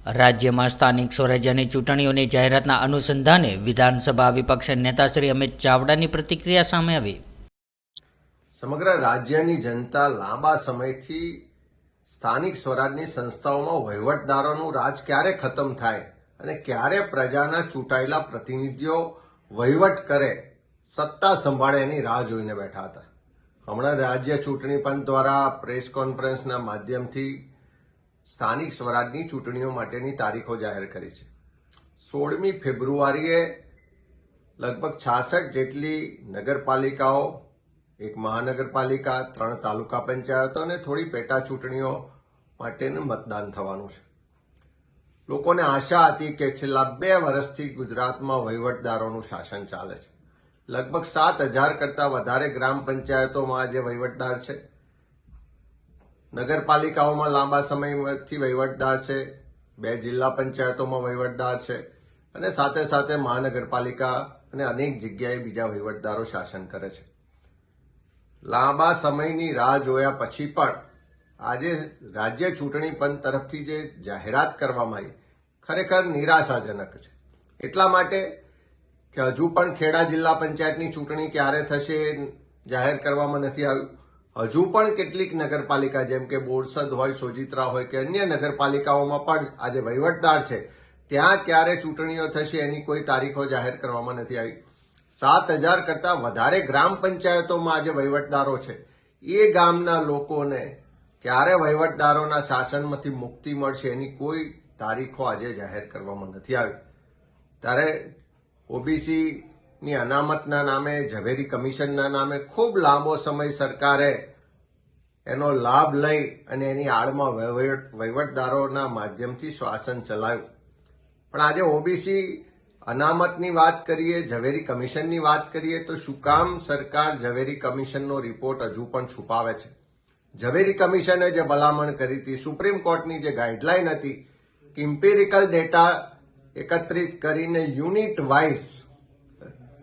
રાજ્યમાં સ્થાનિક સ્વરાજ્યની ચૂંટણીઓની જાહેરાતના અનુસંધાને વિધાનસભા વિપક્ષ નેતા શ્રી અમિત ચાવડાની પ્રતિક્રિયા સામે આવી। સમગ્ર રાજ્યની જનતા લાંબા સમયથી સ્થાનિક સ્વરાજની સંસ્થાઓમાં વહીવટદારોનું રાજ ક્યારે ખતમ થાય અને ક્યારે પ્રજાના ચૂંટાયેલા પ્રતિનિધિઓ વહીવટ કરે, સત્તા સંભાળે એની રાહ જોઈને બેઠા હતા। હમણાં રાજ્ય ચૂંટણી પંચ દ્વારા પ્રેસ કોન્ફરન્સના માધ્યમથી સ્થાનિક સ્વરાજની ચૂંટણીઓ માટેની તારીખો જાહેર કરી છે। 16મી ફેબ્રુઆરીએ લગભગ 66 જેટલી નગરપાલિકાઓ, એક મહાનગરપાલિકા, 3 તાલુકા પંચાયતો અને થોડી પેટા ચૂંટણીઓ માટેનું મતદાન થવાનું છે। લોકોને આશા હતી કે છેલ્લા 2 વર્ષથી ગુજરાતમાં વહીવટદારોનું શાસન ચાલે છે। લગભગ 7,000 કરતાં વધારે ગ્રામ પંચાયતોમાં આજે વહીવટદાર છે, નગરપાલિકાઓમાં લાંબા સમયથી વહીવટદાર છે, 2 જિલ્લા પંચાયતોમાં વહીવટદાર છે અને સાથે સાથે મહાનગરપાલિકા અને અનેક જગ્યાએ બીજા વહીવટદારો શાસન કરે છે। લાંબા સમયની રાહ જોયા પછી પણ આજે રાજ્ય ચૂંટણી પંચ તરફથી જે જાહેરાત કરવામાં આવી ખરેખર નિરાશાજનક છે। એટલા માટે કે હજુ પણ ખેડા જિલ્લા પંચાયતની ચૂંટણી ક્યારે થશે જાહેર કરવામાં નથી આવ્યું। હજુ પણ કેટલીક નગરપાલિકા જેમ કે બોરસદ હોય, સોજિત્રા હોય કે અન્ય નગરપાલિકાઓમાં પણ આજે વહીવટદાર છે, ત્યાં ક્યારે ચૂંટણીઓ થશે એની કોઈ તારીખો જાહેર કરવામાં નથી આવી। 7,000 કરતાં વધારે ગ્રામ પંચાયતોમાં આજે વહીવટદારો છે, એ ગામના લોકોને ક્યારે વહીવટદારોના શાસનમાંથી મુક્તિ મળશે એની કોઈ તારીખો આજે જાહેર કરવામાં નથી આવી। ત્યારે ઓબીસીની અનામતના નામે, ઝવેરી કમિશનના નામે ખૂબ લાંબો સમય સરકારે એનો લાભ લઈ અને એની આડમાં વહીવટદારોના માધ્યમથી શાસન ચલાવ્યું। પણ આજે ઓબીસી અનામતની વાત કરીએ, ઝવેરી કમિશનની વાત કરીએ તો શું કામ સરકાર ઝવેરી કમિશનનો રિપોર્ટ હજુ પણ છુપાવે છે? ઝવેરી કમિશને જે ભલામણ કરી હતી, સુપ્રીમ કોર્ટની જે ગાઈડલાઈન હતી કે ઇમ્પિરિકલ ડેટા એકત્રિત કરીને યુનિટ વાઇઝ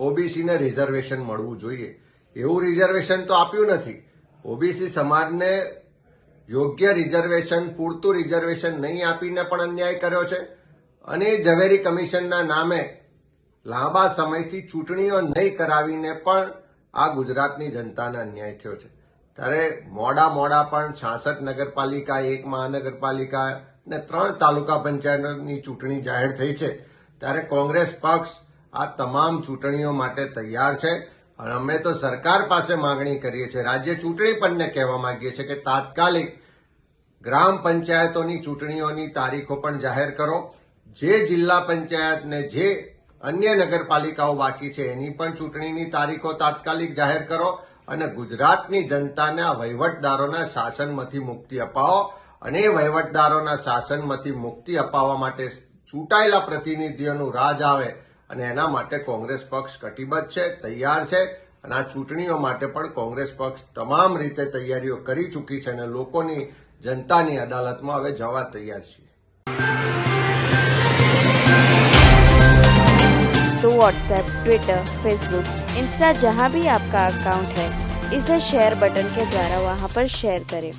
ઓબીસીને રિઝર્વેશન મળવું જોઈએ, એવું રિઝર્વેશન તો આપ્યું નથી। ઓબીસી સમાજને યોગ્ય રિઝર્વેશન, પૂરતું રિઝર્વેશન નહીં આપીને પણ અન્યાય કર્યો છે અને ઝવેરી કમિશનના નામે લાંબા સમયથી ચૂંટણીઓ નહીં કરાવીને પણ આ ગુજરાતની જનતાને અન્યાય થયો છે। ત્યારે મોડા પણ 66 નગરપાલિકા, 1 મહાનગરપાલિકા અને 3 તાલુકા પંચાયતની ચૂંટણી જાહેર થઈ છે। ત્યારે કોંગ્રેસ પક્ષ આ તમામ ચૂંટણીઓ માટે તૈયાર છે અને અમે તો સરકાર પાસે માંગણી કરીએ છીએ, રાજ્ય ચૂંટણી પંચને કહેવા માંગીએ છીએ કે તાત્કાલિક ગ્રામ પંચાયતોની ચૂંટણીઓની તારીખો પણ જાહેર કરો। જે જિલ્લા પંચાયત ને જે અન્ય નગરપાલિકાઓ બાકી છે એની પણ ચૂંટણીની તારીખો તાત્કાલિક જાહેર કરો અને ગુજરાતની જનતાને આ વહીવટદારોના શાસનમાંથી મુક્તિ અપાવો અને એ વહીવટદારોના શાસનમાંથી મુક્તિ અપાવવા માટે ચૂંટાયેલા પ્રતિનિધિઓનું રાજ આવે અને એના માટે કોંગ્રેસ પક્ષ કટિબદ્ધ છે, તૈયાર છે અને આ ચૂંટણીઓ માટે પણ કોંગ્રેસ પક્ષ તમામ રીતે તૈયારીઓ કરી ચૂકી છે અને લોકોની, જનતાની અદાલતમાં હવે જવા તૈયાર છીએ। तो व्हाट्सएप, ट्विटर, फेसबुक, इंस्टा जहाँ भी आपका अकाउंट है, इसे शेयर बटन के द्वारा वहाँ पर शेयर करें।